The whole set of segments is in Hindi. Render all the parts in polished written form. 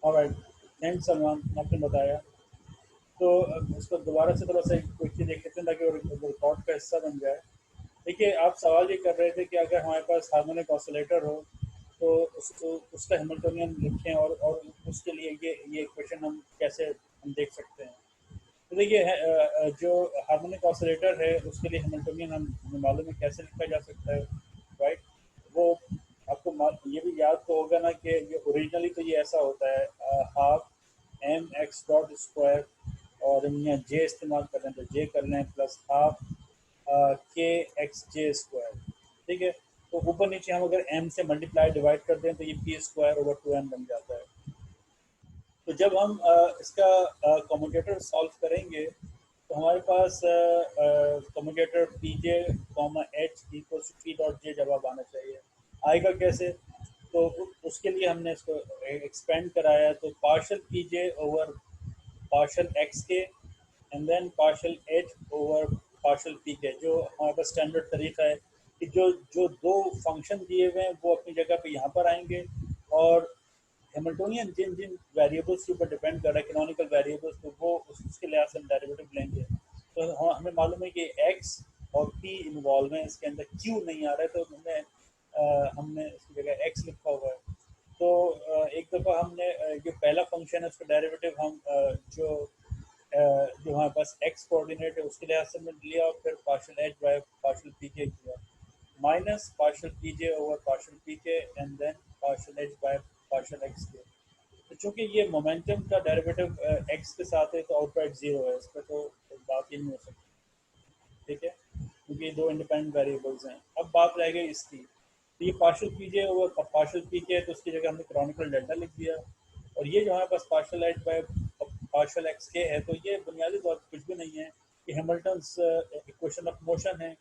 ऑलराइट, थैंक्स सलमान, आपने बताया। तो इसको दोबारा से थोड़ा सा क्विकली देख लेते हैं ताकि वो रिकॉर्ड का हिस्सा बन जाए। देखिए, आप सवाल ये कर रहे थे कि अगर हमारे पास हार्मोनिक ऑसिलेटर हो तो उसका हैमिल्टोनियन लिखें, और उसके लिए ये इक्वेशन हम कैसे हम देख सकते हैं। तो देखिए, जो हार्मोनिक ऑसिलेटर है उसके लिए हैमिल्टोनियन हमें मालूम है कैसे लिखा जा सकता है, राइट। वो आपको ये भी याद तो होगा ना कि ये ओरिजिनली तो ये ऐसा होता है, half m x dot square, और हम यहाँ जे इस्तेमाल कर रहे हैं तो जे कर लें, प्लस हाफ के एक्स जे स्क्वायर। ठीक है, तो ऊपर नीचे हम अगर एम से मल्टीप्लाई डिवाइड कर दें तो ये p square over two m बन जाता है। तो जब हम इसका कम्यूटेटर सॉल्व करेंगे तो हमारे पास commutator p j comma h equal to p dot j जवाब आना चाहिए। आएगा कैसे? तो उसके लिए हमने इसको एक्सपेंड कराया, तो partial p j over partial x k and then partial h over partial p k, जो हमारे पास स्टैंडर्ड तरीका है कि जो जो दो फंक्शन दिए हुए हैं वो अपनी जगह पे यहाँ पर आएंगे, और हैमिल्टोनियन जिन जिन वेरिएबल्स के ऊपर डिपेंड कर रहा है, कैनोनिकल वेरिएबल्स, तो वो उसके लिहाज से हम डेरिवेटिव लेंगे। तो हमें मालूम है कि x और p इन्वॉल्व है, इसके अंदर q नहीं आ रहा है, तो हमने इसकी जगह x लिखा हुआ है। तो एक दफ़ा हमने जो पहला फंक्शन है उसका डेरिवेटिव हम जो हमारे पास x कोऑर्डिनेट है उसके लिहाज से हमने लिया, और फिर partial h by partial p k किया, minus partial p j over partial p k and then partial h by partial x k. तो चूंकि ये मोमेंटम का डेरिवेटिव एक्स के साथ है तो आउटराइट जीरो है, इस पर तो बात ही नहीं हो सकती। ठीक है, क्योंकि ये दो इंडिपेंडेंट वेरिएबल्स हैं। अब बात रह गई इसकी, तो ये पार्शियल पीजे ओवर पार्शियल पी के है तो उसकी जगह हमने क्रॉनिकल डेल्टा लिख दिया, और ये जो हमारे पास partial h by partial x k है, तो ये बुनियादी तौर पर कुछ भी नहीं है, कि हैमिल्टन्स इक्वेशन ऑफ मोशन है,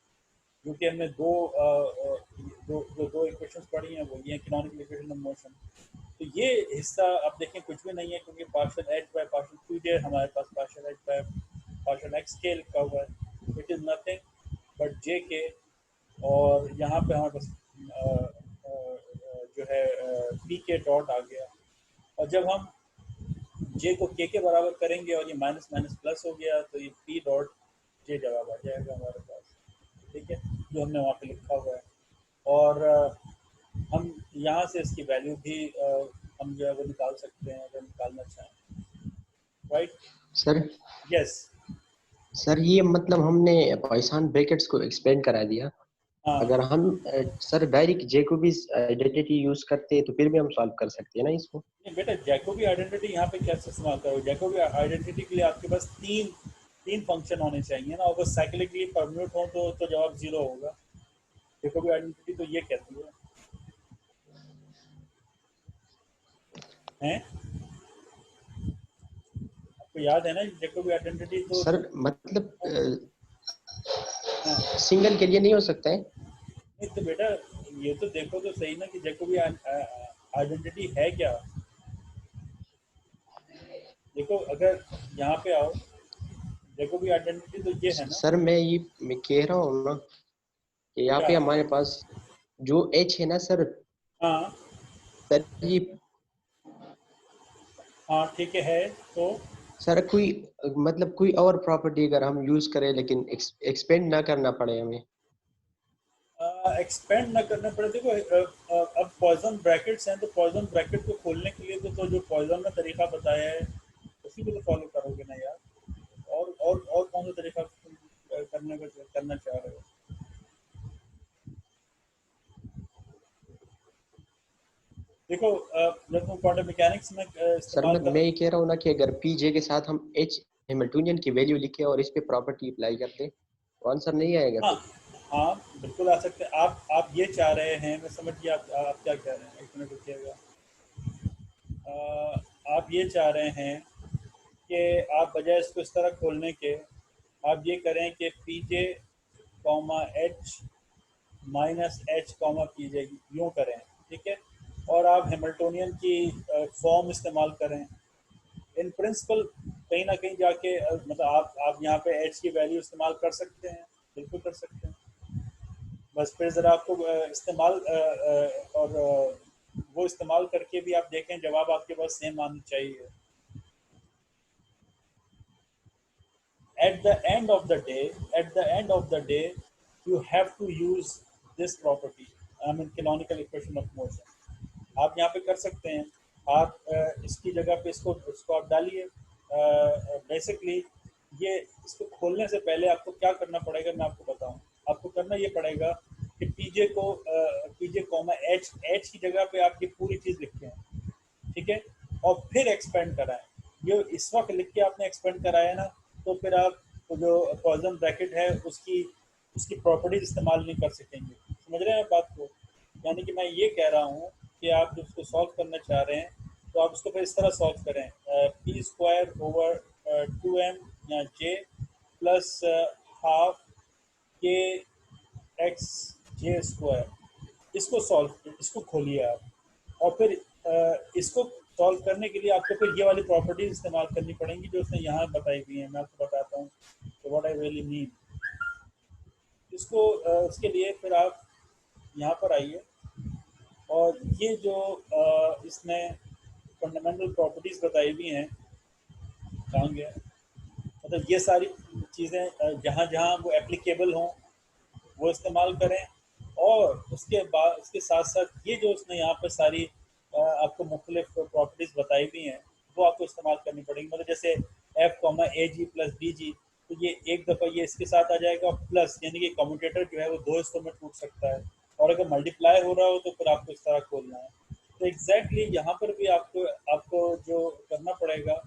जो कि हमने दो इक्वेशंस पढ़ी हैं, वो ये कैनोनिकल इक्वेशन ऑफ मोशन। तो ये हिस्सा आप देखें कुछ भी नहीं है, क्योंकि partial h by partial p j हमारे पास partial h by partial x k लिखा हुआ है, it is nothing but j k. और यहाँ पे हमारे पास जो है पी के डॉट आ गया, और जब हम जे को के बराबर करेंगे और ये माइनस माइनस प्लस हो गया, तो ये पी डॉट जे जवाब आ जाएगा हमारे पास। ठीक है, जो हमने वहाँ पे लिखा हुआ है। और हम यहाँ से इसकी वैल्यू भी हम जो है वो निकाल सकते हैं अगर निकालना चाहें, राइट। Sir yes. सर ये मतलब हमने पॉइसन ब्रैकेट्स को एक्सपेंड करा दिया। हाँ अगर हम सर डायरेक्ट जैकोबीज आइडेंटिटी यूज करते हैं तो फिर भी हम सॉल्व कर सकते हैं ना इसको? नहीं बेटा, जैकोबी आइडेंटिटी यहाँ पे कैसे इस्तेमाल करोगे? जैकोबी आइडेंटिटी के लिए आपके पास तीन तीन फंक्शन होने चाहिए ना, अगर साइक्लिकली परम्यूट हो तो जवाब जीरो होगा। जैकोबी आइडेंटिटी तो ये कहती है, आपको याद है ना जैकोबी आइडेंटिटी तो सर मतलब हाँ। सिंगल के लिए नहीं हो सकता है? नहीं तो बेटा, ये तो देखो तो सही ना कि जैकोबी आइडेंटिटी है क्या। देखो, अगर यहाँ पे आओ, जैकोबी आइडेंटिटी तो ये है ना। सर मैं कह रहा हूँ ना कि यहाँ क्या? पे हमारे पास जो एच है ना सर, हाँ सर ये हाँ, ठीक है। तो सर कोई मतलब कोई और प्रॉपर्टी अगर हम यूज करें लेकिन एक्सपेंड ना करना पड़े हमें। एक्सपेंड ना करना पड़े, देखो अब पॉइजन ब्रैकेट्स हैं, तो पॉइजन ब्रैकेट को खोलने के लिए तो जो पॉइजन ने तरीका बताया है उसी को तो फॉलो करोगे ना यार। और कौन सा तरीका करना चाह रहे हो? देखो, जब तुम क्वांटम मैकेनिक्स में सर इस्तेमाल मैं कर। ये कह रहा हूँ ना कि अगर पीजे के साथ हम एच हैमिल्टोनियन की वैल्यू लिखे और इस पे प्रॉपर्टी अप्लाई करते तो आंसर नहीं आएगा हाँ फिर? हाँ, बिल्कुल आ सकते हैं। आप ये चाह रहे हैं, मैं समझ गया आप क्या कह रहे हैं, एक मिनट रुकिएगा। आप ये चाह रहे हैं कि आप बजाय इसको इस तरह खोलने के आप ये करें कि P j comma H minus H comma P जे यूँ करें, ठीक है, और आप हैमिल्टोनियन की फॉर्म इस्तेमाल करें। इन प्रिंसिपल कहीं ना कहीं जाके मतलब आप यहाँ पे एच की वैल्यू इस्तेमाल कर सकते हैं, बिल्कुल कर सकते हैं। बस फिर ज़रा आपको इस्तेमाल और वो इस्तेमाल करके भी आप देखें, जवाब आपके पास सेम आनी चाहिए। At the end of the day, you have to use this property, I mean canonical equation of motion। आप यहाँ पे कर सकते हैं, आप इसकी जगह पे इसको आप डालिए। बेसिकली ये इसको खोलने से पहले आपको क्या करना पड़ेगा मैं आपको बताऊं। आपको करना ये पड़ेगा कि पीजे कॉमा एच की जगह पे आप ये पूरी चीज़ लिखते हैं, ठीक है, और फिर एक्सपेंड कराएं। ये इस वक्त लिख के आपने एक्सपेंड कराया ना, तो फिर आप जो पॉइजन ब्रैकेट है उसकी उसकी प्रॉपर्टीज इस्तेमाल नहीं कर सकेंगे। समझ रहे हैं बात को? यानी कि मैं ये कह रहा हूँ कि आप जब उसको सॉल्व करना चाह रहे हैं तो आप उसको फिर इस तरह सॉल्व करें, पी स्क्वायर ओवर 2m या जे प्लस हाफ के एक्स जे स्क्वायर। इसको खोलिए आप, और फिर इसको सॉल्व करने के लिए आपको फिर ये वाली प्रॉपर्टीज इस्तेमाल करनी पड़ेंगी जो उसने यहाँ बताई हुई है। मैं आपको बताता हूँ तो व्हाट आई रियली मीन। इसको उसके लिए फिर आप यहाँ पर आइए, और ये जो इसने फंडामेंटल प्रॉपर्टीज बताई हुई हैं, कहाँ गया, मतलब ये सारी चीज़ें जहाँ जहाँ वो एप्लीकेबल हों वो इस्तेमाल करें, और उसके बाद उसके साथ साथ ये जो उसने यहाँ पर सारी आपको मुख्तलिफ प्रॉपर्टीज बताई हुई हैं वो आपको इस्तेमाल करनी पड़ेगी। मतलब जैसे एफ कॉमा ए जी प्लस बी जी, तो ये एक दफ़ा ये इसके साथ आ जाएगा, प्लस यानी कि कम्यूटेटर जो है वो दो हिस्सों में टूट सकता है, और अगर मल्टीप्लाई हो रहा हो तो फिर आपको इस तरह खोलना है। तो एग्जैक्टली यहाँ पर भी आपको आपको जो करना पड़ेगा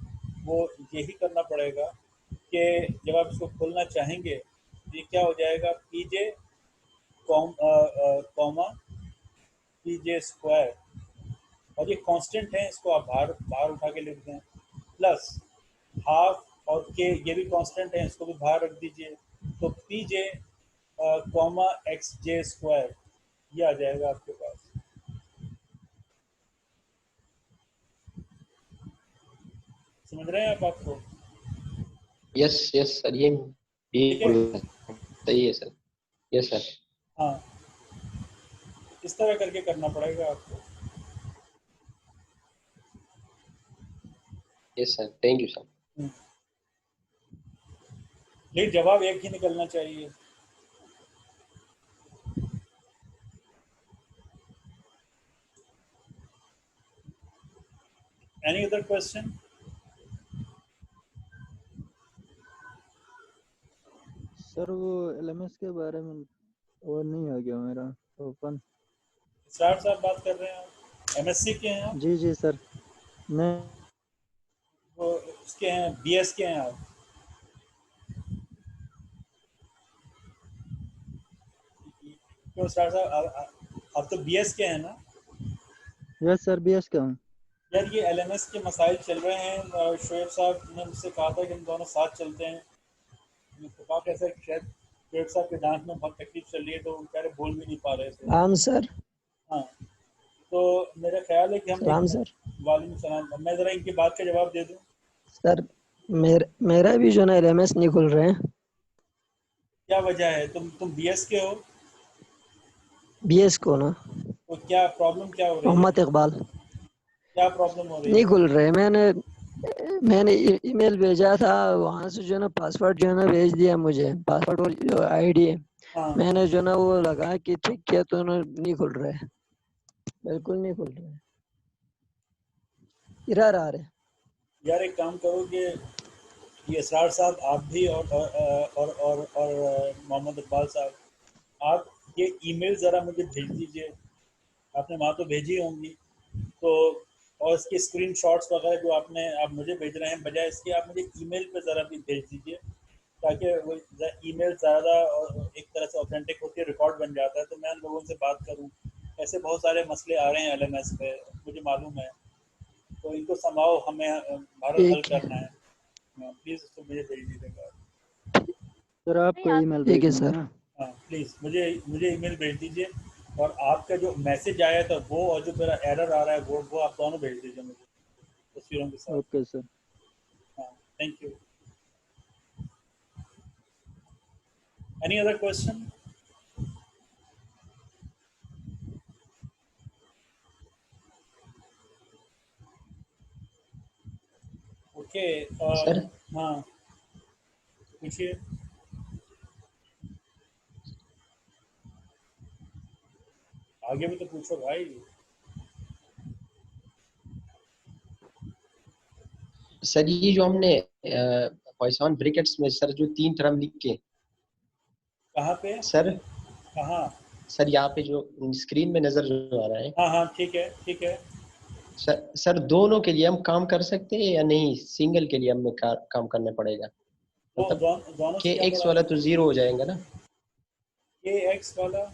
वो यही करना पड़ेगा कि जब आप इसको खोलना चाहेंगे तो ये क्या हो जाएगा, P j comma P J square, और ये कांस्टेंट है, इसको आप बाहर बाहर उठा के लिख दें, प्लस हाफ, और के ये भी कांस्टेंट है, इसको भी बाहर रख दीजिए, तो P j comma x J square ये आ जाएगा आपके पास। समझ रहे हैं आप बात को? यस यस सर, ये ठीक है, बिल्कुल सही है सर। Yes sir. हाँ, इस तरह करके करना पड़ेगा आपको। Yes sir, thank you sir. लेकिन जवाब एक ही निकलना चाहिए। Any other question? सर वो एलएमएस के बारे में और नहीं आ गया मेरा ओपन। सर साहब बात कर रहे हैं आप? एमएससी के हैं आप? जी जी सर। नहीं वो उसके हैं, बीएस के हैं आप? क्यों सर साहब, आप तो बीएस के हैं ना? यस सर, बीएस का हूँ। यार ये एलएमएस के मसाइल चल रहे हैं, शोएब साहब ने मुझसे कहा था कि हम दोनों साथ चलते हैं। इत्तेफाक ऐसा है कि शायद शोएब साहब के दांत में बहुत तकलीफ चल रही है, तो बेचारे बोल भी नहीं पा रहे थे। राम सर। हाँ, तो मेरा ख्याल है कि हम सलाम सर। वालेकुम सलाम, मैं ज़रा इनकी बात का जवाब दे दूँ। सर मेरा भी जो ना एलएमएस नहीं खुल रहे हैं। क्या वजह है? तुम बीएस के हो, बीएस को ना, तो क्या प्रॉब्लम क्या हो रही है? मोहम्मद इकबाल। क्या प्रॉब्लम हो रही नहीं है? खुल रहे। मैंने ईमेल भेजा था, वहां से जो ना पासवर्ड जो है ना भेज दिया मुझे, पासवर्ड और जो आईडी है। हाँ, मैंने जो ना वो लगा कि ठीक किया तो नहीं खुल रहे, बिल्कुल नहीं खुल रहे, एरर आ रहे। यार एक काम करो कि ये इसरार साहब, आप भी, और मोहम्मद इकबाल साहब, आप ये ईमेल ज़रा मुझे भेज दीजिए। आपने वहाँ तो भेजी होंगी, तो और इसके स्क्रीनशॉट्स वगैरह जो आप मुझे भेज रहे हैं, बजाय इसके आप मुझे ईमेल पे ज़रा भी भेज दीजिए, ताकि वो ईमेल ज़्यादा एक तरह से ऑथेंटिक होती है, रिकॉर्ड बन जाता है, तो मैं उन लोगों से बात करूँ। ऐसे बहुत सारे मसले आ रहे हैं एलएमएस पे, मुझे मालूम है, तो इनको संभाव हमें भारत हल ठीक है, करना है। प्लीज़ इसको मुझे भेज दीजिएगा। सर आपको ईमेल ठीक भेज है दूंगा सर। ना। हाँ प्लीज़ मुझे ईमेल भेज दीजिए, और आपका जो मैसेज आया था वो, और जो मेरा एरर आ रहा है वो आप दोनों भेज दीजिए मुझे तस्वीरों के साथ। Okay sir. हाँ, thank you. Any other question? Okay. Sir हाँ पूछिए। आगे भी तो पूछो भाई। सर ये जो हमने पॉइसन ब्रैकेट्स में सर जो 3 टर्म लिख के, कहाँ पे? सर कहाँ? सर यहाँ पे जो स्क्रीन में नजर जो आ रहा है, हाँ हाँ ठीक है ठीक है। सर दोनों के लिए हम काम कर सकते हैं या नहीं, सिंगल के लिए हमें काम करना पड़ेगा? तो मतलब दोनों से के क्या एक्स मुराद वाला है? तो जीरो हो जाएगा ना। के एक्स वाला?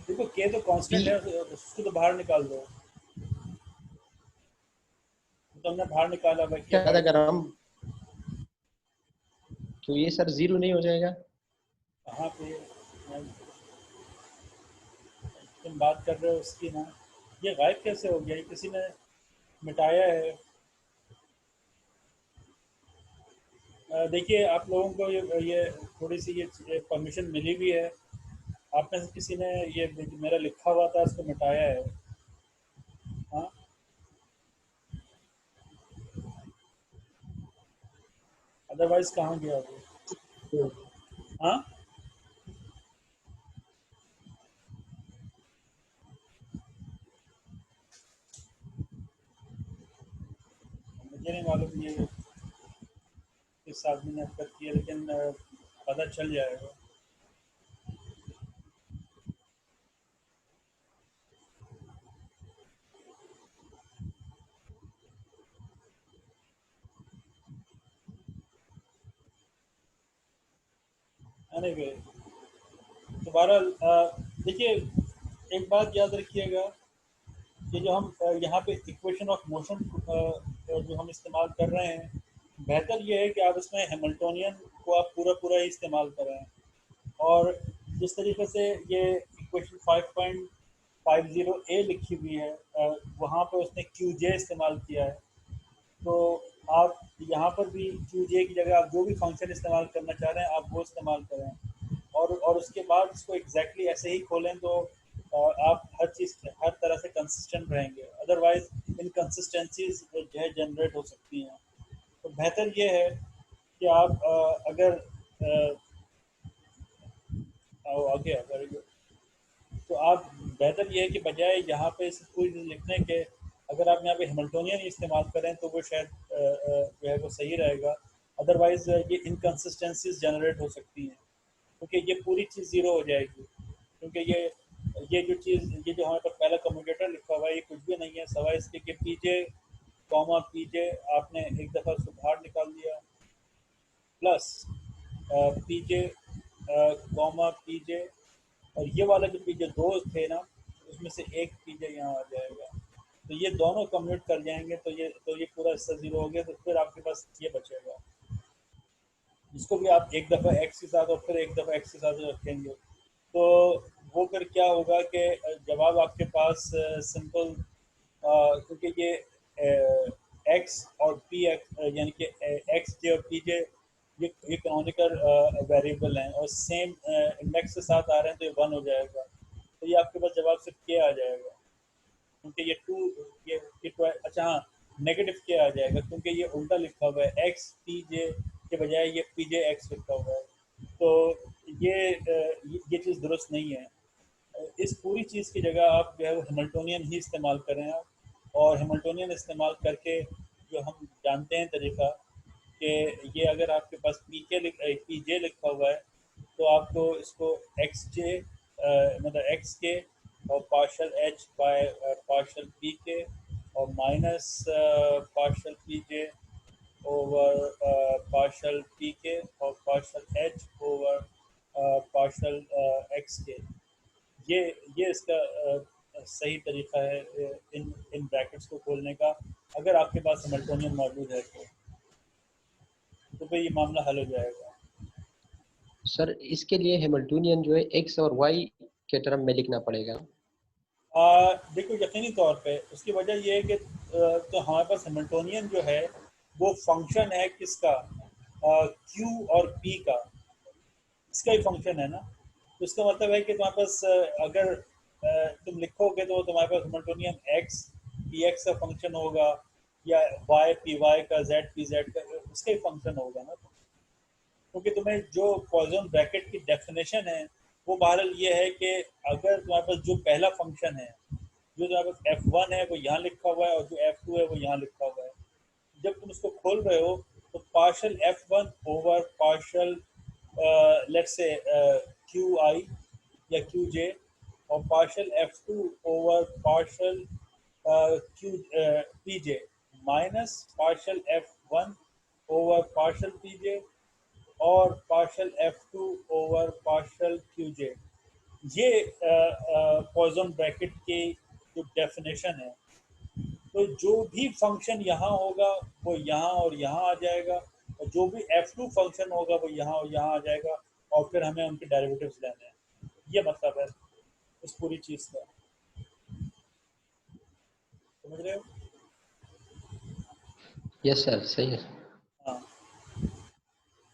देखो के तो पी कांस्टेंट है, उसको तो बाहर निकाल दो। तो हमने बाहर निकाला भाई के क्या बाई अगर टू। हम, तो ये सर जीरो नहीं हो जाएगा? कहाँ पे? तुम बात कर रहे हो उसकी ना। ये गायब कैसे हो गया? ये किसी ने मिटाया है। देखिए आप लोगों को ये थोड़ी सी ये परमिशन मिली भी है। आप में से किसी ने ये मेरा लिखा हुआ था इसको मिटाया है। हाँ। अदरवाइज कहाँ गया वो? हाँ। मुझे नहीं मालूम ये किस आदमी ने अब तक किया, लेकिन पता चल जाएगा। एनीवे, दोबारा देखिए, एक बात याद रखिएगा कि जो हम यहाँ पे इक्वेशन ऑफ मोशन जो हम इस्तेमाल कर रहे हैं, बेहतर ये है कि आप इसमें हैमिल्टोनियन को आप पूरा पूरा ही इस्तेमाल करें। और जिस तरीके से ये इक्वेशन 5.50 ए लिखी हुई है, वहाँ पे उसने क्यू जे इस्तेमाल किया है। तो आप यहाँ पर भी क्यू जे की जगह आप जो भी फंक्शन इस्तेमाल करना चाह रहे हैं आप वो इस्तेमाल करें। और उसके बाद इसको एग्जैक्टली ऐसे ही खोलें तो आप हर चीज़ हर तरह से कंसिस्टेंट रहेंगे। अदरवाइज इनकन्सिस्टेंसीज जो है जनरेट हो सकती हैं। तो बेहतर ये है कि आप अगर आगे वेरी गुड। तो आप बेहतर ये है कि बजाय यहाँ पे इस पूरी चीज़ लिखने के, अगर आप यहाँ पे हैमिल्टोनियन इस्तेमाल करें तो वो शायद जो है वो सही रहेगा। अदरवाइज ये इनकन्सिस्टेंसीज जनरेट हो सकती हैं, क्योंकि ये पूरी चीज़ ज़ीरो हो जाएगी। क्योंकि ये जो चीज़, ये जो हमारे पास पहला कम्यूटेटर लिखा हुआ है, ये कुछ भी नहीं है सवाए इसके कि पीजे कॉमा पीजे आपने एक दफ़ा उसको बाहर निकाल दिया, प्लस पीजे कॉमा पीजे, और ये वाला जो पीजे दो थे ना, उसमें से एक पीजे यहाँ आ जाएगा। तो ये दोनों कम्यूट कर जाएंगे, तो ये पूरा हिस्सा ज़ीरो हो गया। तो फिर आपके पास ये बचेगा, जिसको भी आप एक दफ़ा एक्स के साथ और फिर एक दफ़ा एक्स के साथ रखेंगे। तो वो फिर क्या होगा कि जवाब आपके पास सिंपल, क्योंकि ये एक्स और पी एक्स यानी कि एक्स जे और पी जे ये कैनोनिकल वेरिएबल हैं और सेम इंडेक्स के साथ आ रहे हैं, तो ये वन हो जाएगा। तो ये आपके पास जवाब सिर्फ के आ जाएगा, क्योंकि ये टू, ये अच्छा हाँ, नेगेटिव के आ जाएगा क्योंकि ये उल्टा लिखा हुआ है, एक्स पी जे के बजाय ये पी जे एक्स लिखा हुआ है। तो ये चीज़ दुरुस्त नहीं है। इस पूरी चीज़ की जगह आप जो है वो हैमिल्टोनियन ही इस्तेमाल करें आप। और हैमिल्टोनियन इस्तेमाल करके जो हम जानते हैं तरीका, कि ये अगर आपके पास पी जे लिखा हुआ है तो आपको इसको एक्स जे मतलब एक्स के और partial H by partial p k और minus partial p j over partial p k और partial h over partial x के। ये ये इसका सही तरीका है इन इन ब्रैकेट्स को खोलने का, अगर आपके पास हैमिल्टोनियन मौजूद है तो फिर ये मामला हल हो जाएगा। सर इसके लिए हैमिल्टोनियन जो है एक्स और वाई के टर्म में लिखना पड़ेगा? देखो यकीनी तौर पे उसकी वजह ये है कि तो हमारे पास हैमिल्टोनियन जो है वो फंक्शन है किसका, क्यू और पी का, इसका ही फंक्शन है ना। तो इसका मतलब है कि तुम्हारे पास अगर तुम लिखोगे तो तुम्हारे पास हैमिल्टोनियन एक्स पी एक्स का फंक्शन होगा, या y पी वाई का z पी जेड का उसका ही फंक्शन होगा ना, क्योंकि तुम्हें जो पॉइसन ब्रैकेट की डेफिनेशन है वो बहरहाल ये है कि अगर तुम्हारे पास जो पहला फंक्शन है, जो तुम्हारे पास f1 है वो यहाँ लिखा हुआ है और जो f2 है वो यहाँ लिखा हुआ है, जब तुम इसको खोल रहे हो तो partial f1 over partial let's say qi या qj और partial f2 over partial pj minus partial f1 over partial pj और partial f2 over partial qj, ये पॉइसन ब्रैकेट की जो डेफिनेशन है। तो जो भी फंक्शन यहाँ होगा वो यहाँ और यहाँ आ जाएगा, और जो भी f2 फंक्शन होगा वो यहाँ और यहाँ आ जाएगा, और फिर हमें उनके डेरिवेटिव्स लेने हैं। ये मतलब है इस पूरी चीज़ का, समझ रहे हो? यस सर, सही है। हाँ,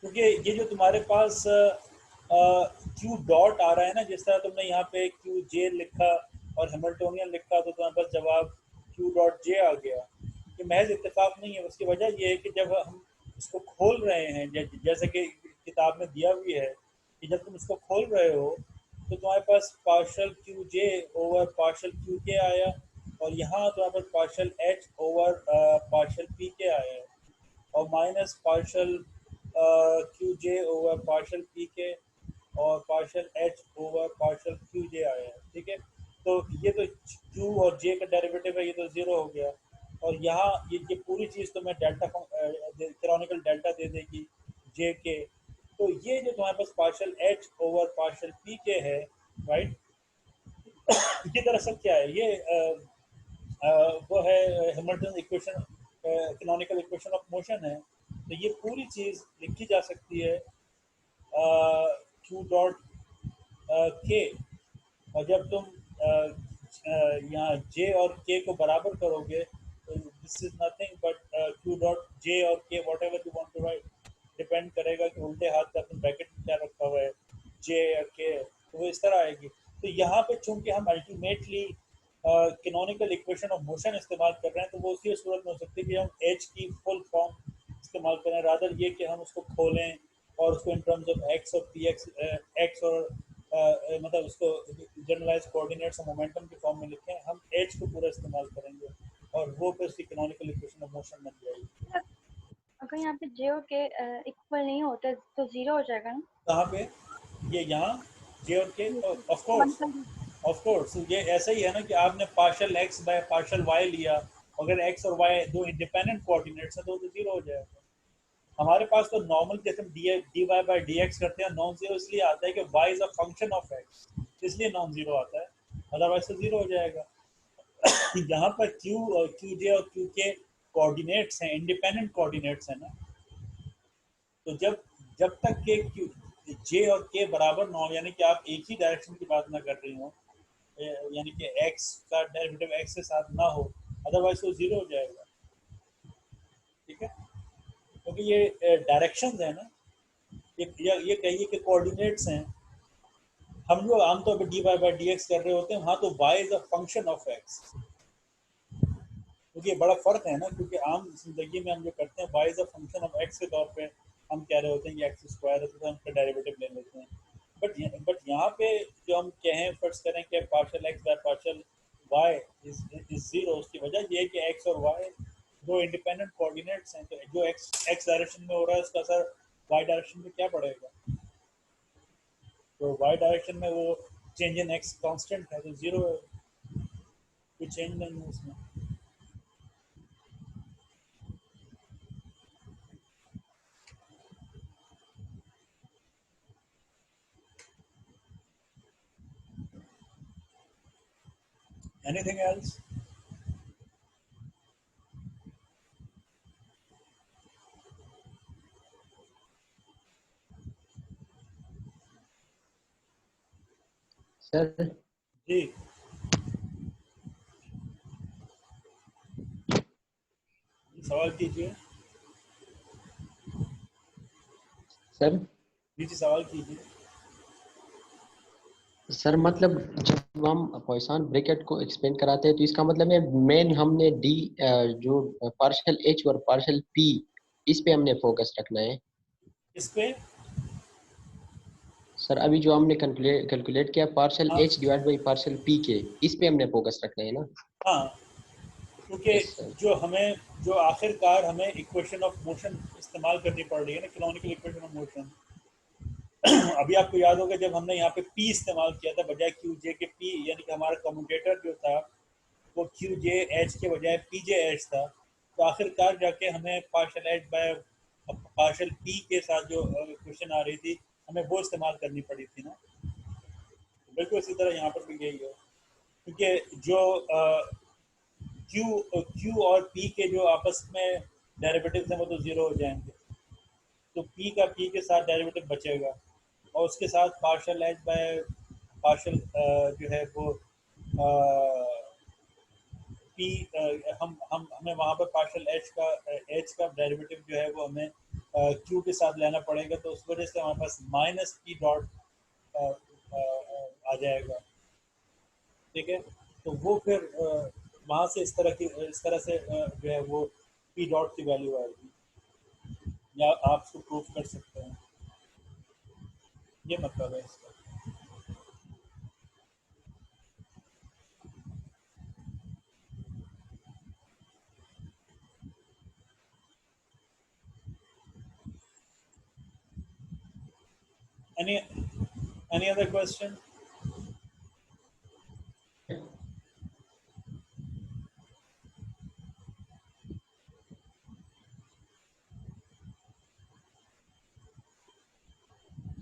क्योंकि ये जो तुम्हारे पास क्यू डॉट आ रहा है ना, जिस तरह तुमने यहाँ पे क्यू जे लिखा और हैमिल्टोनियन लिखा तो तुम्हारे पास जवाब क्यू डॉट जे आ गया। ये महज इत्तेफाक नहीं है, उसकी वजह ये है कि जब हम इसको खोल रहे हैं, जैसे कि किताब में दिया भी है कि जब तुम इसको खोल रहे हो तो तुम्हारे पास partial q j over partial q k आया, और यहाँ तुम्हारे पास partial h over partial p k आया है, और minus partial q j over partial p k और partial h over partial q j आया है। ठीक है, तो ये तो क्यू और जे का डेरिवेटिव है, ये तो ज़ीरो हो गया, और यहाँ ये पूरी चीज़ तो मैं डेल्टा कैनोनिकल डेल्टा दे देगी जे के। तो ये जो तुम्हारे पास partial h over partial p k है, राइट, ये दरअसल क्या है, ये वो है Hamilton equation, canonical equation of motion है। तो ये पूरी चीज़ लिखी जा सकती है क्यू डॉट के, और जब तुम यहाँ जे और के को बराबर करोगे तो this is nothing but q dot j और k whatever you want to write, depend करेगा कि उल्टे हाथ का तुम ब्रैकेट में क्या रखा हुआ है, जे या के, तो वो इस तरह आएगी। तो यहाँ पे चूंकि हम ultimately canonical equation of motion इस्तेमाल कर रहे हैं, तो वो उसी सूरत में हो सकती है कि हम एच की फुल फॉर्म इस्तेमाल करें, रादर ये कि हम उसको खोलें और उसको इन टर्म्स ऑफ एक्स और पी एक्स, एक्स और मतलब उसको जनरलाइज कोऑर्डिनेट्स और मोमेंटम के फॉर्म में लिखें, हम एच को पूरा इस्तेमाल करेंगे और वो फिर उसकी कैनोनिकल इक्वेशन ऑफ मोशन बन जाएगी। अगर यहाँ पे जे और के इक्वल नहीं होते तो जीरो हो जाएगा ना? कहाँ पे? ये यहाँ जे और के, ऑफ कोर्स ये ऐसा ही है ना कि आपने partial x by partial y लिया, अगर एक्स और वाई दो इंडिपेंडेंट कोऑर्डिनेट्स हैं तो जीरो हो जाएगा। हमारे पास तो नॉर्मल जैसे d y by d x करते हैं, नॉन जीरो इसलिए आता है कि y is a function of x, इसलिए नॉन जीरो आता है, अदरवाइज तो जीरो हो जाएगा। यहाँ पर क्यू और क्यू जे और क्यू के कोऑर्डिनेट्स हैं, इंडिपेंडेंट कोऑर्डिनेट्स हैं ना, तो जब जब तक के क्यू जे और के बराबर ना हो, यानी कि आप एक ही डायरेक्शन की बात ना कर रही हो, यानी कि एक्स का डेरिवेटिव एक्स के साथ ना हो, अदरवाइज तो जीरो हो जाएगा। ठीक है, क्योंकि ये डायरेक्शंस है ना, ये कहिए कि कोऑर्डिनेट्स हैं। हम जो आमतौर पर d y by d x कर रहे होते हैं वहाँ तो y is a function of x, क्योंकि ये बड़ा फर्क है ना, क्योंकि आम जिंदगी में हम जो करते हैं y is a function of x के तौर पे हम कह रहे होते हैं कि एक्स स्क्वायर है तो हम उसका डेरिवेटिव ले लेते हैं, बट यहाँ पे जो हम कहें फर्ज करें कि partial x by partial y is zero, उसकी वजह ये है कि एक्स और वाई दो इंडिपेंडेंट कोऑर्डिनेट्स हैं, तो जो एक्स डायरेक्शन में हो रहा है उसका असर वाई डायरेक्शन में क्या पड़ेगा, तो वाई डायरेक्शन में वो चेंज इन एक्स कांस्टेंट है तो जीरो है, कोई चेंज नहीं है उसमें। Anything else? सर जी सवाल कीजिए। सर जी सवाल कीजिए। सर मतलब जब हम पॉइसन ब्रैकेट को एक्सपेंड कराते हैं तो इसका मतलब है मेन हमने डी जो पार्शियल एच और पार्शियल पी इस पे हमने फोकस रखना है। इस पे सर अभी जो हमने कैलकुलेट किया पार्शियल हाँ H divide by partial p के इस पे हमने फोकस रखना है ना। हाँ, क्योंकि यस सर। जो आखिरकार हमें इक्वेशन ऑफ मोशन इस्तेमाल करनी पड़ रही है ना, कैनोनिकल इक्वेशन ऑफ मोशन। अभी आपको याद होगा जब हमने यहाँ पे पी इस्तेमाल किया था बजाय क्यू जे के, पी यानी कि हमारा कम्यूटेटर जो था वो क्यू जे एच के बजाय पी जे एच था, तो आखिरकार जाके हमें partial H by partial p के साथ जो इक्वेशन आ रही थी हमें वो इस्तेमाल करनी पड़ी थी ना। बिल्कुल इसी तरह यहाँ पर भी यही है, क्योंकि जो क्यू और पी के जो आपस में डेरिवेटिव्स हैं वो तो ज़ीरो हो जाएंगे, तो पी का पी के साथ डेरिवेटिव बचेगा और उसके साथ पार्शल एच बाय पार्शल जो है वो पी हम हमें वहाँ पर पार्शल एच का डेरिवेटिव जो है वो हमें क्यू के साथ लेना पड़ेगा, तो उस वजह से हमारे पास माइनस पी डॉट आ जाएगा। ठीक है, तो वो फिर वहाँ से इस तरह से जो है वो पी डॉट की वैल्यू आएगी, या आप उसको प्रूफ कर सकते हैं, ये मतलब है इसका। Any any other question?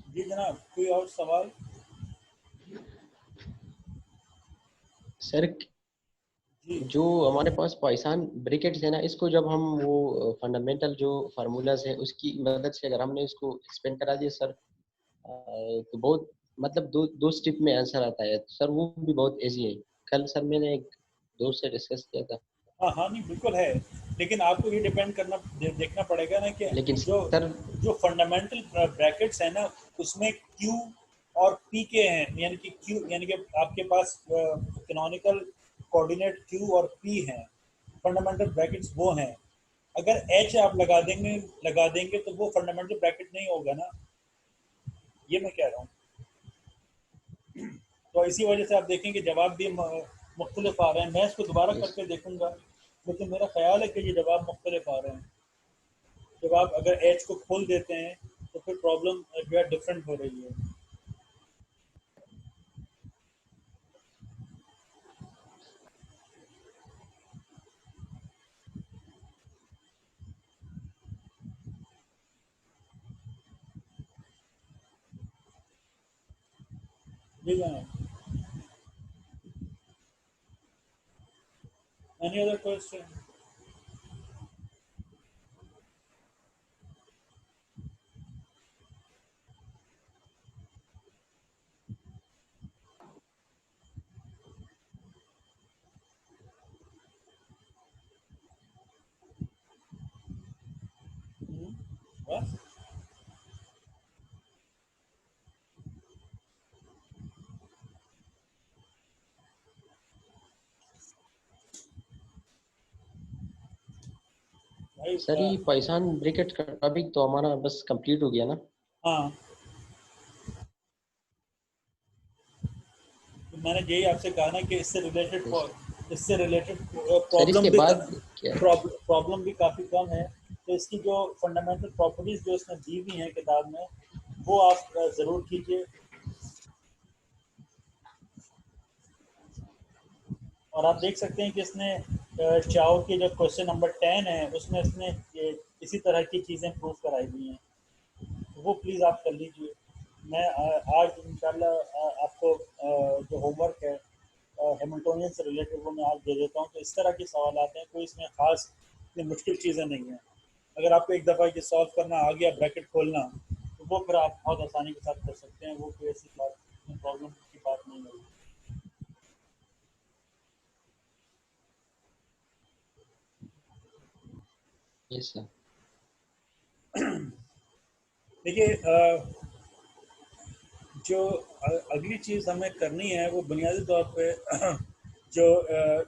जी जनाब, कोई और सवाल? सर जी जो हमारे पास पॉइसन ब्रैकेट्स है ना इसको जब हम वो फंडामेंटल जो फार्मूलाज है उसकी मदद से अगर हमने इसको एक्सपेंड करा दिया सर तो बहुत मतलब दो स्टेप में आंसर आता है सर, वो भी बहुत इजी है। कल सर मैंने एक दोस्त से डिस्कस किया था। हाँ हाँ, नहीं बिल्कुल है, लेकिन आपको ये डिपेंड देखना पड़ेगा ना कि लेकिन जो सर जो फंडामेंटल ब्रैकेट्स है ना उसमें क्यू और पी के हैं, यानी कि क्यू यानी कि आपके पास कैनोनिकल कोऑर्डिनेट क्यू और पी हैं, फंडामेंटल ब्रैकेट्स वो हैं। अगर एच आप लगा देंगे तो वो फंडामेंटल ब्रैकेट नहीं होगा ना, ये मैं कह रहा हूँ। तो इसी वजह से आप देखेंगे जवाब भी मुख्तलिफ आ रहे हैं। मैं इसको दोबारा यस करके देखूंगा, लेकिन मेरा ख्याल है कि ये जवाब मुख्तलिफ आ रहे हैं। जब आप अगर एच को खोल देते हैं तो फिर प्रॉब्लम जो है डिफरेंट हो रही है। जी जनाब, एनी अदर क्वेश्चन? बस भाई सर ये पॉइसन ब्रैकेट का टॉपिक तो हमारा बस कंप्लीट हो गया ना। हाँ, तो मैंने यही आपसे कहा ना कि यस इससे रिलेटेड सर इसके बाद क्या है? प्रॉब्लम भी काफ़ी कम है। तो इसकी जो फंडामेंटल प्रॉपर्टीज़ जो इसमें दी हुई हैं किताब में वो आप ज़रूर कीजिए। और आप देख सकते हैं कि इसने चाओ के जो क्वेश्चन नंबर 10 है उसमें इसने इसी तरह की चीज़ें प्रूव कराई हुई हैं, तो वो प्लीज़ आप कर लीजिए। मैं आज इंशाल्लाह आपको जो होमवर्क है हैमिल्टोनियन से रिलेटेड वो मैं आज दे देता हूँ। तो इस तरह के सवाल आते हैं, कोई इसमें ख़ास इतनी मुश्किल चीज़ें नहीं हैं। अगर आपको एक दफ़ा ये सॉल्व करना आ गया ब्रैकेट खोलना, तो वो फिर आप बहुत आसानी के साथ कर सकते हैं, वो कोई ऐसी बात प्रॉब्लम की बात नहीं होगी। Yes sir. देखिए जो अगली चीज़ हमें करनी है वो बुनियादी तौर पे जो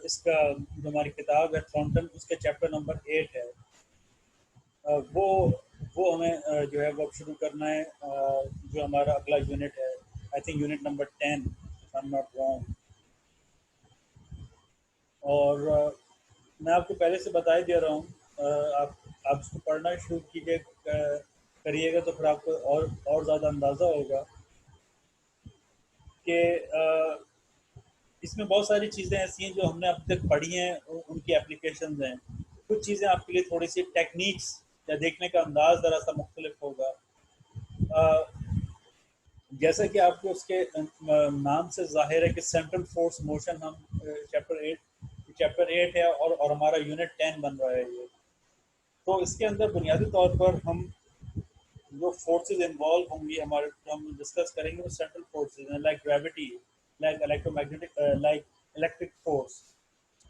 इसका जो हमारी किताब है थॉर्नटन, उसके चैप्टर नंबर 8 है, वो हमें जो है वो अब शुरू करना है। जो हमारा अगला यूनिट है, I think unit number 10, if I am not wrong. और मैं आपको पहले से बता ही दे रहा हूँ, आप इसको पढ़ना शुरू कीजिए, करिएगा तो फिर आपको और ज़्यादा अंदाज़ा होगा कि इसमें बहुत सारी चीज़ें ऐसी हैं जो हमने अब तक पढ़ी हैं, उनकी एप्लीकेशंस हैं। कुछ चीज़ें आपके लिए थोड़ी सी टेक्निक्स या देखने का अंदाज ज़रा सा मुख्तलिफ होगा। जैसा कि आपको उसके नाम से जाहिर है कि सेंट्रल फोर्स मोशन, हम चैप्टर 8 है और हमारा यूनिट 10 बन रहा है ये। तो इसके अंदर बुनियादी तौर पर हम जो फोर्सेस इन्वॉल्व होंगी हमारे, जो हम डिस्कस करेंगे, वो सेंट्रल फोर्सेस हैं, like gravity, like electromagnetic, like electric force.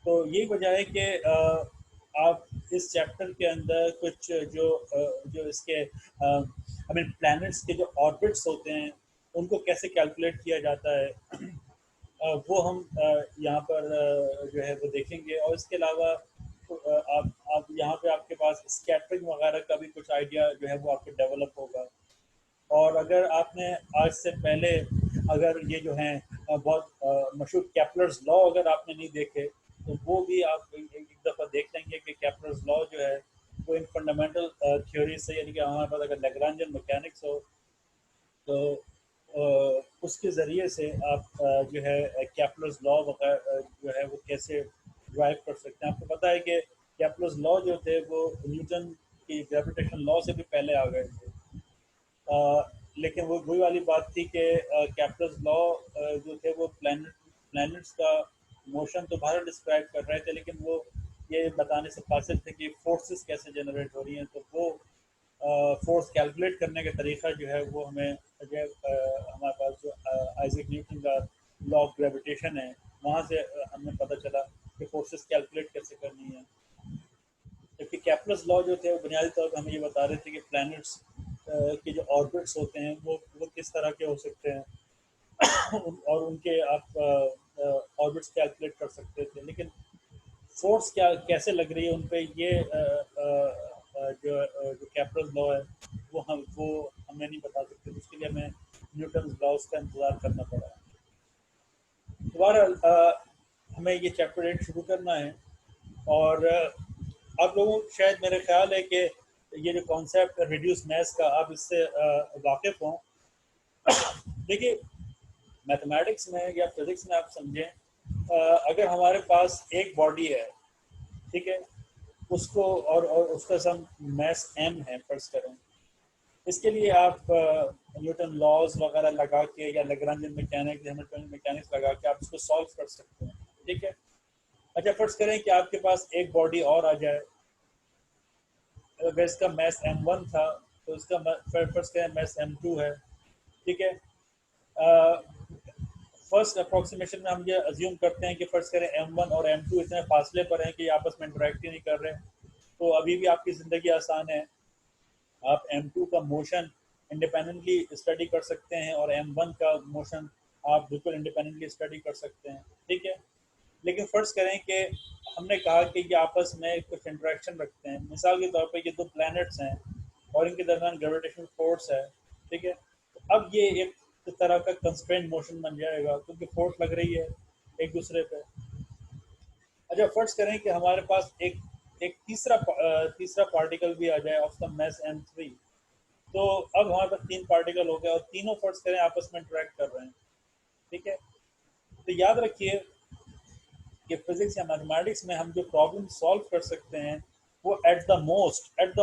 तो यही वजह है कि आप इस चैप्टर के अंदर कुछ जो इसके आई मीन प्लैनेट्स के जो ऑर्बिट्स होते हैं उनको कैसे कैलकुलेट किया जाता है, वो हम यहाँ पर जो है वो देखेंगे। और इसके अलावा आप यहाँ पे आपके पास स्कैटरिंग वगैरह का भी कुछ आइडिया जो है वो आपके डेवलप होगा। और अगर आपने आज से पहले अगर ये जो हैं बहुत मशहूर केपलर्स लॉ अगर आपने नहीं देखे, तो वो भी आप एक दफ़ा देख लेंगे कि केपलर्स लॉ जो है वो इन फंडामेंटल थ्योरी से, यानी कि हमारे पास अगर लैग्रांजियन मैकेनिक्स हो तो उसके ज़रिए से आप जो है केपलर्स लॉ वगैरह जो है वो कैसे ड्राइव कर सकते हैं। आपको पता है कि केपलर्स लॉ जो थे वो न्यूटन की ग्रेविटेशन लॉ से भी पहले आ गए थे। लेकिन वो वही वाली बात थी कि केपलर्स लॉ जो थे वो प्लैनेट्स का मोशन तो बाहर डिस्क्राइब कर रहे थे, लेकिन वो ये बताने से कासिर थे कि फोर्सेस कैसे जनरेट हो रही हैं। तो वो फोर्स कैलकुलेट करने का तरीका जो है वो हमें जो हमारे पास जो आइजैक न्यूटन का लॉ ऑफ ग्रेविटेशन है, वहाँ से हमें पता चला कि फोर्सेस कैलकुलेट कैसे करनी है। जबकि केपलर्स लॉ जो थे वो बुनियादी तौर पर हमें ये बता रहे थे कि प्लैनेट्स के जो ऑर्बिट्स होते हैं वो किस तरह के हो सकते हैं और उनके आप ऑर्बिट्स कैलकुलेट कर सकते थे। लेकिन फोर्स क्या कैसे लग रही है उन पे, ये जो केपलर्स लॉ है वो हमें नहीं बता सकते। उसके लिए हमें न्यूटन लॉज का इंतज़ार करना पड़ा। दोबारा हमें ये चैप्टर 8 शुरू करना है। और आप लोगों को शायद मेरे ख्याल है कि ये जो कॉन्सेप्ट रिड्यूस मास का, आप इससे वाकिफ़ हों। देखिए, मैथमेटिक्स में या फिज़िक्स में आप समझें, अगर हमारे पास एक बॉडी है, ठीक है, उसको और उसका सम मास m है फर्ज करें। इसके लिए आप न्यूटन लॉज वगैरह लगा के या लैग्रांजियन मैकेनिक्स, हैमिल्टनियन मैकेनिक्स लगा के आप इसको सॉल्व कर सकते हैं, ठीक है। अच्छा, फर्ज करें कि आपके पास एक बॉडी और आ जाए, अगर इसका मास m1 था तो इसका फर्ज करें मास m2 है, ठीक है। फर्स्ट अप्रोक्सीमेशन में हम ये अज्यूम करते हैं कि फर्ज करें m1 और m2 इतने फासले पर हैं कि आपस में इंटरेक्ट ही नहीं कर रहे, तो अभी भी आपकी ज़िंदगी आसान है। आप m2 का मोशन इंडिपेंडेंटली स्टडी कर सकते हैं और m1 का मोशन आप बिल्कुल इंडिपेंडेंटली स्टडी कर सकते हैं, ठीक है। लेकिन फ़र्ज़ करें कि हमने कहा कि ये आपस में कुछ इंटरेक्शन रखते हैं। मिसाल के तौर पे ये दो प्लैनेट्स हैं और इनके दरमियान ग्रेविटेशनल फोर्स है, ठीक है। अब ये एक तरह का कंस्ट्रेंट मोशन बन जाएगा क्योंकि फोर्स लग रही है एक दूसरे पे। अच्छा, फ़र्ज़ करें कि हमारे पास एक एक तीसरा पार्टिकल भी आ जाए ऑफ द मास m3, तो अब हमारे पास 3 पार्टिकल हो गए और तीनों फ़र्ज़ करें आपस में इंटरेक्ट कर रहे हैं, ठीक है। तो याद रखिए कि फिजिक्स या मैथमेटिक्स में हम जो प्रॉब्लम सॉल्व कर सकते हैं वो एट द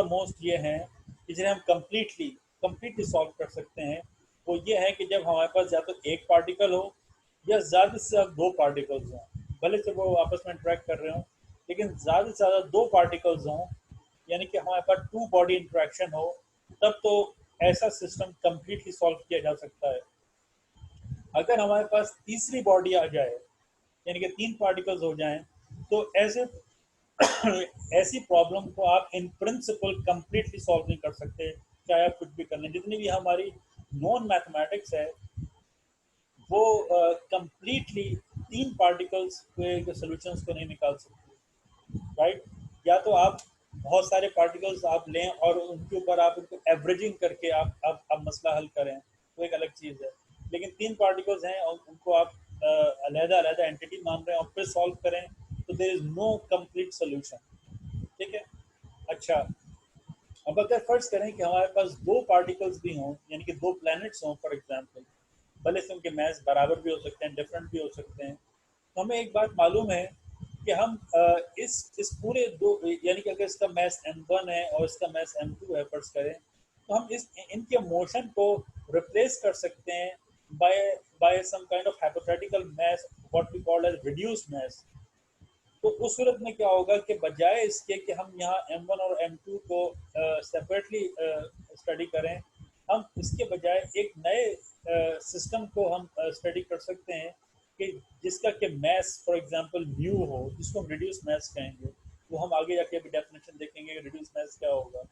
मोस्ट ये हैं कि जिन्हें हम कम्प्लीटली सॉल्व कर सकते हैं। वो ये है कि जब हमारे पास या तो एक पार्टिकल हो या ज़्यादा से ज़्यादा 2 पार्टिकल्स हों, भले से वो आपस में इंटरेक्ट कर रहे हों, लेकिन ज़्यादा से ज़्यादा 2 पार्टिकल्स हों, यानी कि हमारे पास 2 बॉडी इंटरेक्शन हो, तब तो ऐसा सिस्टम कम्प्लीटली सॉल्व किया जा सकता है। अगर हमारे पास तीसरी बॉडी आ जाए, यानी कि 3 पार्टिकल्स हो जाएं, तो ऐसी प्रॉब्लम को आप इन प्रिंसिपल कम्प्लीटली सॉल्व नहीं कर सकते, चाहे आप कुछ भी कर लें। जितनी भी हमारी नॉन मैथमेटिक्स है वो कंप्लीटली 3 पार्टिकल्स के सॉल्यूशंस को नहीं निकाल सकती, राइट? या तो आप बहुत सारे पार्टिकल्स आप लें और उनके ऊपर आप उनको एवरेजिंग करके आप मसला हल करें, तो एक अलग चीज़ है। लेकिन 3 पार्टिकल्स हैं और उनको आप अलग-अलग एंटिटी मान रहे हैं और फिर सॉल्व करें, तो there is no complete solution. ठीक है? अच्छा, अब अगर फर्ज करें कि हमारे पास 2 पार्टिकल्स भी हों, यानी कि 2 प्लैनेट्स हों फॉर एग्जांपल, भले से उनके मास बराबर भी हो सकते हैं, डिफरेंट भी हो सकते हैं, तो हमें एक बात मालूम है कि हम इस पूरे दो, यानी कि अगर इसका मास m1 है और इसका मास m2 है फर्ज करें, तो हम इनके मोशन को रिप्लेस कर सकते हैं by by some kind of hypothetical mass, what we call as reduced mass. तो उस सूरत में क्या होगा कि बजाय इसके कि हम यहाँ M1 और M2 को सेपरेटली स्टडी करें, हम इसके बजाय एक नए सिस्टम को हम स्टडी कर सकते हैं कि जिसका कि मैस फॉर एग्जांपल म्यू हो, जिसको हम रिड्यूस मैस कहेंगे। वो हम आगे जाके अभी डेफिनेशन देखेंगे कि रिड्यूस मैस क्या होगा।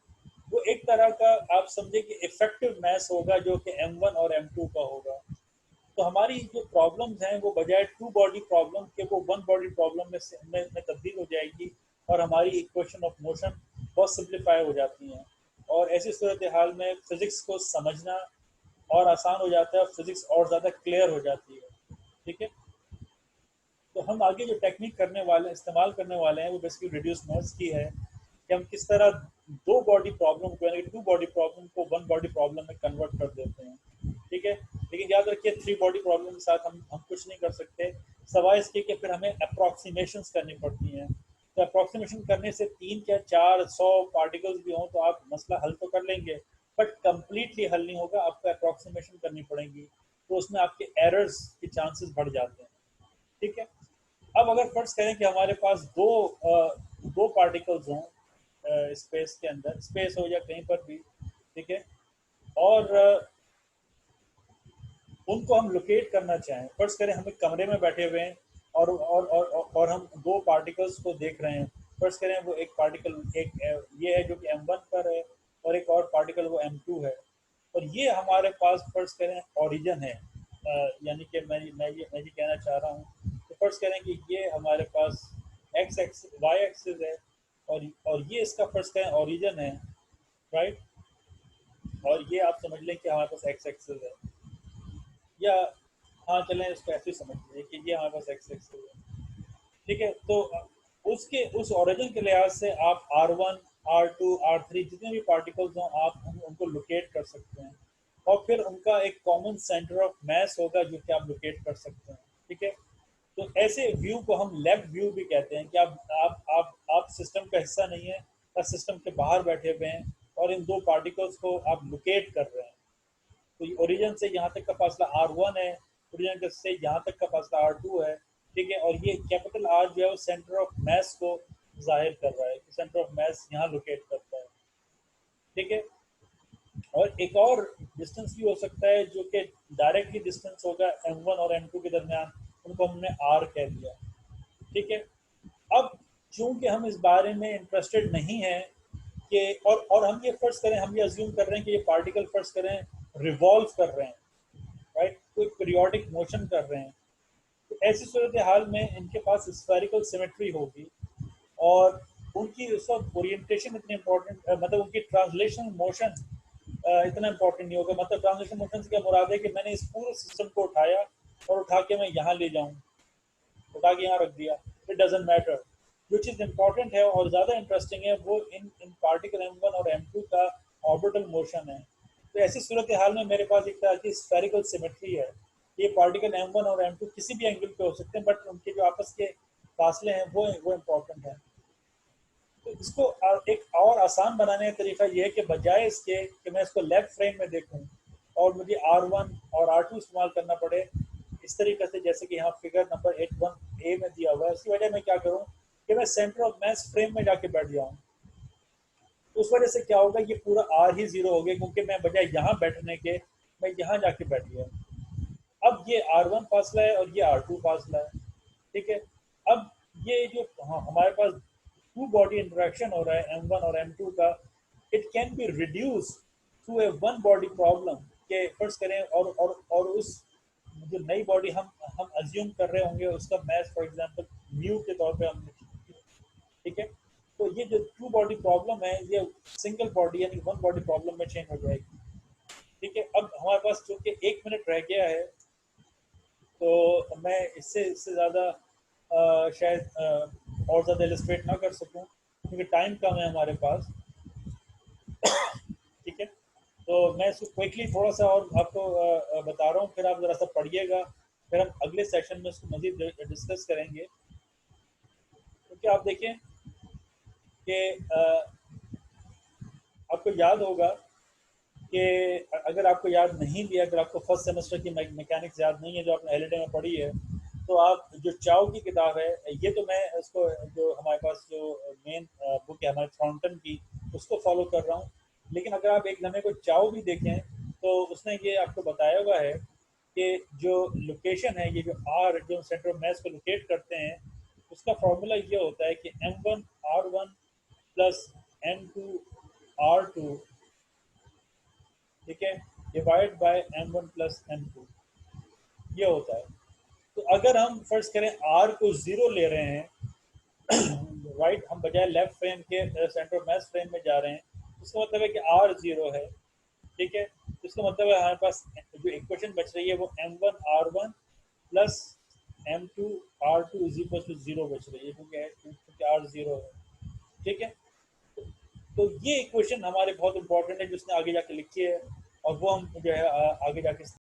वो एक तरह का आप समझे कि इफेक्टिव मैस होगा जो कि M1 और M2 का होगा। तो हमारी जो प्रॉब्लम्स हैं वो बजाय 2 बॉडी प्रॉब्लम के वो 1 बॉडी प्रॉब्लम में तब्दील हो जाएगी और हमारी इक्वेशन ऑफ मोशन बहुत सिंप्लीफाई हो जाती हैं। और ऐसी सूरत हाल में फिज़िक्स को समझना और आसान हो जाता है और फिज़िक्स और ज़्यादा क्लियर हो जाती है। ठीक है? तो हम आगे जो टेक्निक इस्तेमाल करने वाले हैं वो बेसिकली रिड्यूस मैथ्स की है कि हम किस तरह 2 बॉडी प्रॉब्लम को, यानी 2 बॉडी प्रॉब्लम को 1 बॉडी प्रॉब्लम में कन्वर्ट कर देते हैं। ठीक है? लेकिन याद रखिए 3 बॉडी प्रॉब्लम के साथ हम कुछ नहीं कर सकते, सवाए इसके कि फिर हमें अप्रॉक्सीमेशंस करनी पड़ती हैं। तो अप्रॉक्सीमेशन करने से 3 या 400 पार्टिकल्स भी हों तो आप मसला हल तो कर लेंगे, बट कंप्लीटली हल नहीं होगा, आपको अप्रॉक्सीमेशन करनी पड़ेगी, तो उसमें आपके एरर्स के चांसेस बढ़ जाते हैं। ठीक है? अब अगर फर्ज करें कि हमारे पास दो पार्टिकल्स हों स्पेस के अंदर, स्पेस हो या कहीं पर भी, ठीक है, और उनको हम लोकेट करना चाहें। फर्ज करें हम एक कमरे में बैठे हुए हैं और हम 2 पार्टिकल्स को देख रहे हैं। फर्ज करें वो एक पार्टिकल ये है जो कि M1 पर है और एक और पार्टिकल वो M2 है, और ये हमारे पास फर्ज करें ओरिजिन है। यानी कि मैं ये कहना चाह रहा हूँ तो फर्ज करें कि ये हमारे पास एक्स एक्सिस वाई एक्सिस है और ये इसका फर्ज करें ओरिजिन है, राइट? और ये आप समझ लें कि हमारे पास एक्स एक्सिस है, या हाँ चलें इसको ऐसे ही समझ लीजिए कि ये हमारे पास एक्स एक्सिस है। ठीक है? तो उसके उस ओरिजिन के लिहाज से आप R1, R2, R3 जितने भी पार्टिकल्स हों आप उनको लोकेट कर सकते हैं और फिर उनका एक कॉमन सेंटर ऑफ मास होगा जो कि आप लोकेट कर सकते हैं। ठीक है? तो ऐसे व्यू को हम लेफ्ट व्यू भी कहते हैं कि आप सिस्टम का हिस्सा नहीं है और सिस्टम के बाहर बैठे हुए हैं और इन 2 पार्टिकल्स को आप लोकेट कर रहे हैं। तो ओरिजिन से यहाँ तक का फासला R1 है, ओरिजिन से यहाँ तक का फासला R2 है। ठीक है? और ये कैपिटल R जो है वो सेंटर ऑफ मास को जाहिर कर रहा है कि सेंटर ऑफ मास यहाँ लोकेट करता है। ठीक है? और एक और डिस्टेंस भी हो सकता है जो कि डायरेक्टली डिस्टेंस होगा M1 और M2 के दरमियान, उनको हमने R कह दिया। ठीक है? अब चूंकि हम इस बारे में इंटरेस्टेड नहीं हैं कि और हम ये फर्ज करें, हम ये अज्यूम कर रहे हैं कि ये पार्टिकल फर्ज करें रिवॉल्व कर रहे हैं, राइट? कोई पीरियोडिक मोशन कर रहे हैं, तो ऐसी सूरत हाल में इनके पास स्फेरिकल सिमेट्री होगी और उनकी उस वक्त ओरिएंटेशन इतनी इंपॉर्टेंट, मतलब उनकी ट्रांसलेशन मोशन इतना इंपॉर्टेंट नहीं होगा। मतलब ट्रांसलेशन मोशन से क्या मुराद है कि मैंने इस पूरे सिस्टम को उठाया और उठा के मैं यहाँ ले जाऊँ, उठा के यहाँ रख दिया, इट डजेंट मैटर। जो चीज़ इंपॉर्टेंट है और ज़्यादा इंटरेस्टिंग है वो इन पार्टिकल M1 और M2 का ऑर्बिटल मोशन है। तो ऐसी सूरत हाल में मेरे पास एक तरह की स्फेरिकल सिमेट्री है। ये पार्टिकल M1 और M2 किसी भी एंगल पे हो सकते हैं, बट उनके जो आपस के फासले हैं वो इंपॉर्टेंट है। तो इसको एक और आसान बनाने का तरीका ये है कि बजाय इसके कि मैं इसको लेफ्ट फ्रेम में देखूं और मुझे R1 और R2 इस्तेमाल करना पड़े इस तरीके से, जैसे कि यहाँ फिगर नंबर 81A में दिया हुआ है, इसकी वजह मैं क्या करूँ कि मैं सेंटर ऑफ मास फ्रेम में जाके बैठ जाऊँ। उस वजह से क्या होगा, ये पूरा R ही 0 हो गया क्योंकि मैं बजाय यहाँ बैठने के मैं यहाँ जाके बैठ गया। अब ये R1 फासला है और ये R2 फासला है। ठीक है? अब ये जो हमारे पास 2 बॉडी इंटरेक्शन हो रहा है M1 और M2 का, it can be reduce to a 1 body problem के फर्ज करें और उस जो नई बॉडी हम अज्यूम कर रहे होंगे उसका मास फॉर एग्जांपल म्यू के तौर पे हमने, ठीक है। तो ये जो टू बॉडी प्रॉब्लम है ये सिंगल बॉडी यानी वन बॉडी प्रॉब्लम में चेंज हो जाएगी, ठीक है। अब हमारे पास चूंकि 1 मिनट रह गया है तो मैं इससे ज़्यादा शायद और ज़्यादा इलस्ट्रेट ना कर सकूं क्योंकि टाइम कम है हमारे पास, ठीक है। तो मैं इसको क्विकली थोड़ा सा और आपको बता रहा हूँ, फिर आप ज़रा सा पढ़िएगा, फिर हम अगले सेशन में इसको मज़ीद डिस्कस करेंगे। क्योंकि आप देखें कि आपको याद होगा कि अगर आपको याद नहीं भी, अगर आपको फर्स्ट सेमेस्टर की मैकेनिक्स याद नहीं है जो आपने एलईडी में पढ़ी है, तो आप जो चाव की किताब है, ये तो मैं उसको जो हमारे पास जो मेन बुक है हमारे थॉर्नटन की, उसको फॉलो कर रहा हूँ। लेकिन अगर आप एक लम्हे को चाव भी देखें तो उसने ये आपको बताया हुआ है कि जो लोकेशन है, ये जो आर जो सेंटर ऑफ मास को लोकेट करते हैं, उसका फॉर्मूला ये होता है कि m1r1 प्लस m2r2, ठीक है, divide by m1 plus m2, ये होता है। तो अगर हम फर्ज करें r को 0 ले रहे हैं राइट, हम बजाय लेफ्ट फ्रेम के सेंटर ऑफ मास फ्रेम में जा रहे हैं, इसका मतलब है कि r 0 है, ठीक है। इसका मतलब है हमारे पास जो इक्वेशन बच रही है वो m1r1 plus m2r2 is equal to 0 बच रही है, क्योंकि r 0 है, ठीक है। तो ये इक्वेशन हमारे बहुत इंपॉर्टेंट है जो उसने आगे जाके लिखी है, और वो हम जो है आगे जाके